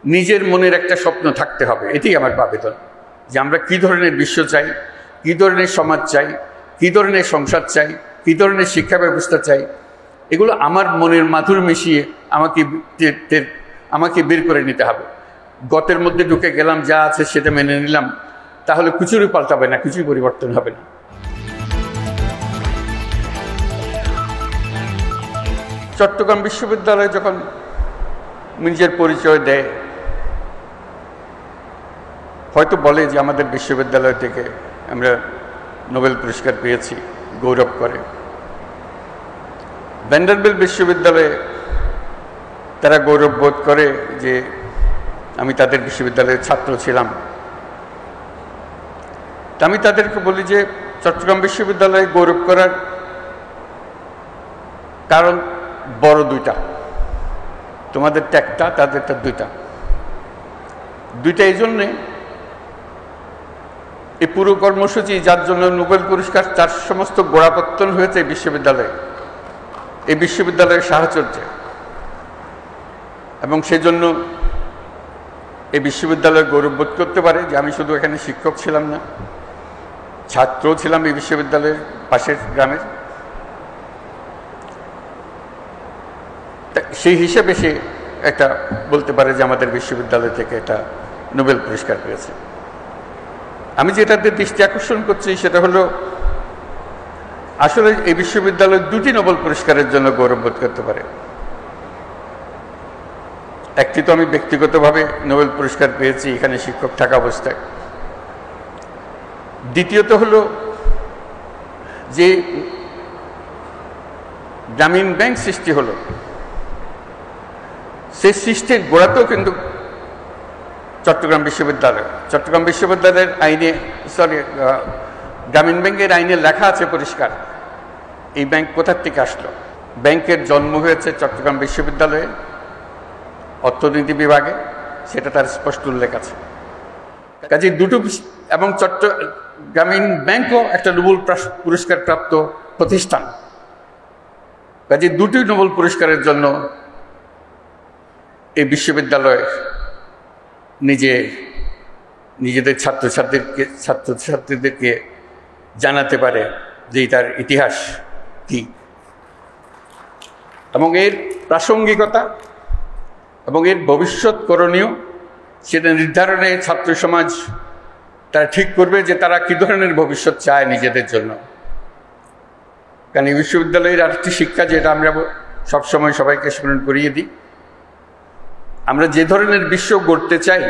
নিজের মনের একটা স্বপ্ন থাকতে হবে। এটাই আমার আবেদন, যে আমরা কী ধরনের বিশ্ব চাই, কী ধরনের সমাজ চাই, কী ধরনের সংসার চাই, কী ধরনের শিক্ষা ব্যবস্থা চাই, এগুলো আমার মনের মাধুর মিশিয়ে আমাকে বের করে নিতে হবে। গতের মধ্যে ঢুকে গেলাম, যা আছে সেটা মেনে নিলাম, তাহলে কিছুই পাল্টাবে না, কিছুই পরিবর্তন হবে না। চট্টগ্রাম বিশ্ববিদ্যালয় যখন নিজের পরিচয় দেয়, হয়তো বলে যে আমাদের বিশ্ববিদ্যালয় থেকে আমরা নোবেল পুরস্কার পেয়েছি, গৌরব করে। ভ্যান্ডারবিল্ট বিশ্ববিদ্যালয়ে তারা গৌরব বোধ করে যে আমি তাদের বিশ্ববিদ্যালয়ের ছাত্র ছিলাম। তা আমি তাদেরকে বলি যে চট্টগ্রাম বিশ্ববিদ্যালয়ে গৌরব করার কারণ বড় দুইটা, তোমাদেরটা একটা, তাদেরটা দুইটা। এই জন্যে এই পুরো কর্মসূচি, যার জন্য নোবেল পুরস্কার, তার সমস্ত গোড়াপত্তন হয়েছে এই বিশ্ববিদ্যালয়ের সাহচর্যে। এবং সেজন্য এই বিশ্ববিদ্যালয় গৌরববোধ করতে পারে যে আমি শুধু এখানে শিক্ষক ছিলাম না, ছাত্রও ছিলাম এই বিশ্ববিদ্যালয়ের পাশের গ্রামের। সেই হিসেবে সে একটা বলতে পারে যে আমাদের বিশ্ববিদ্যালয় থেকে একটা নোবেল পুরস্কার পেয়েছে। আমি যেটাতে দৃষ্টি আকর্ষণ করছি সেটা হলো, আসলে এই বিশ্ববিদ্যালয় দুটি নোবেল পুরস্কারের জন্য গৌরববোধ করতে পারে। একটি তো আমি ব্যক্তিগতভাবে নোবেল পুরস্কার পেয়েছি এখানে শিক্ষক থাকা অবস্থায়। দ্বিতীয়ত হলো যে গ্রামীণ ব্যাংক সৃষ্টি হলো, সেই সৃষ্টির গোড়াতেও কিন্তু চট্টগ্রাম বিশ্ববিদ্যালয়ের আইনে, গ্রামীণ ব্যাংকের আইনে লেখা আছে পরিষ্কার এই ব্যাংক কোথার থেকে আসলো। ব্যাংকের জন্ম হয়েছে চট্টগ্রাম বিশ্ববিদ্যালয়ে, অর্থনীতি বিভাগে, সেটা তার স্পষ্ট উল্লেখ আছে। কাজে দুটো, এবং গ্রামীণ ব্যাংকও একটা নোবেল পুরস্কার প্রাপ্ত প্রতিষ্ঠান। কাজে দুটি নোবেল পুরস্কারের জন্য এই বিশ্ববিদ্যালয় নিজেদের ছাত্রছাত্রীদেরকে জানাতে পারে যে তার ইতিহাস কি, এবং এর প্রাসঙ্গিকতা এবং এর ভবিষ্যৎ করণীয়, সেটা নির্ধারণে ছাত্র সমাজ তারা ঠিক করবে যে তারা কী ধরনের ভবিষ্যৎ চায় নিজেদের জন্য। কারণ এই বিশ্ববিদ্যালয়ের আরেকটি শিক্ষা, যেটা আমরা সবসময় সবাইকে স্মরণ করিয়ে দিই, আমরা যে ধরনের বিশ্ব গড়তে চাই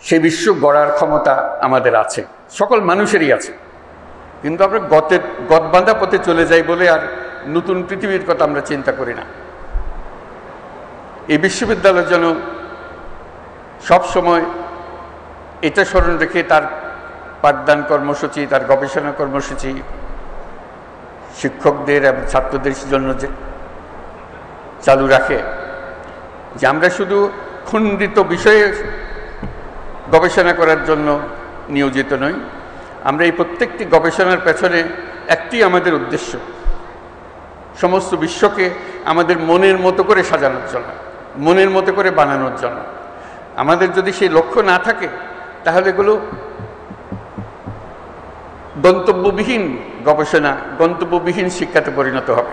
সেই বিশ্ব গড়ার ক্ষমতা আমাদের আছে, সকল মানুষেরই আছে। কিন্তু আমরা গতবাঁধা পথে চলে যাই বলে আর নতুন পৃথিবীর কথা আমরা চিন্তা করি না। এই বিশ্ববিদ্যালয় যেন সবসময় এটা স্মরণ রেখে তার পাঠদান কর্মসূচি, তার গবেষণা কর্মসূচি শিক্ষকদের এবং ছাত্রদের জন্য যে চালু রাখে, যে আমরা শুধু খণ্ডিত বিষয়ে গবেষণা করার জন্য নিয়োজিত নই। আমরা এই প্রত্যেকটি গবেষণার পেছনে একটি আমাদের উদ্দেশ্য, সমস্ত বিশ্বকে আমাদের মনের মতো করে সাজানোর জন্য, মনের মতো করে বানানোর জন্য। আমাদের যদি সেই লক্ষ্য না থাকে, তাহলে এগুলো গন্তব্যবিহীন গবেষণা, গন্তব্যবিহীন শিক্ষাতে পরিণত হবে।